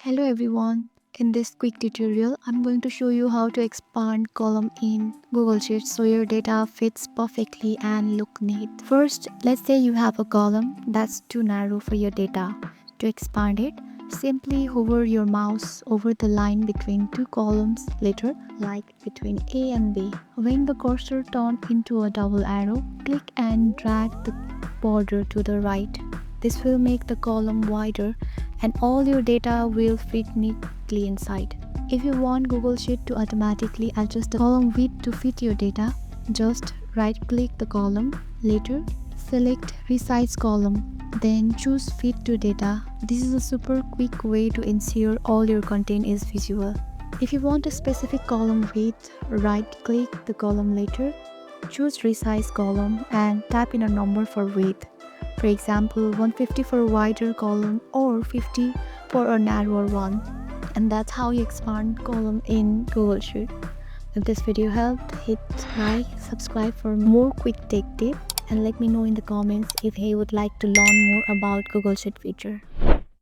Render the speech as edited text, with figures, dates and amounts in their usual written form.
Hello everyone. In this quick tutorial, I'm going to show you how to expand column in Google Sheets so your data fits perfectly and look neat. First, let's say you have a column that's too narrow for your data. To expand it, simply hover your mouse over the line between two columns later, like between A and B. When the cursor turns into a double arrow, click and drag the border to the right. This will make the column wider and all your data will fit neatly inside. If you want Google Sheet to automatically adjust the column width to fit your data, just right-click the column. Later, select Resize Column, then choose Fit to Data. This is a super quick way to ensure all your content is visual. If you want a specific column width, right-click the column later, choose Resize Column and tap in a number for width. For example, 150 for a wider column or 50 for a narrower one. And that's how you expand column in Google Sheet. If this video helped, hit like, subscribe for more quick tech tips, and let me know in the comments if you would like to learn more about Google Sheet feature.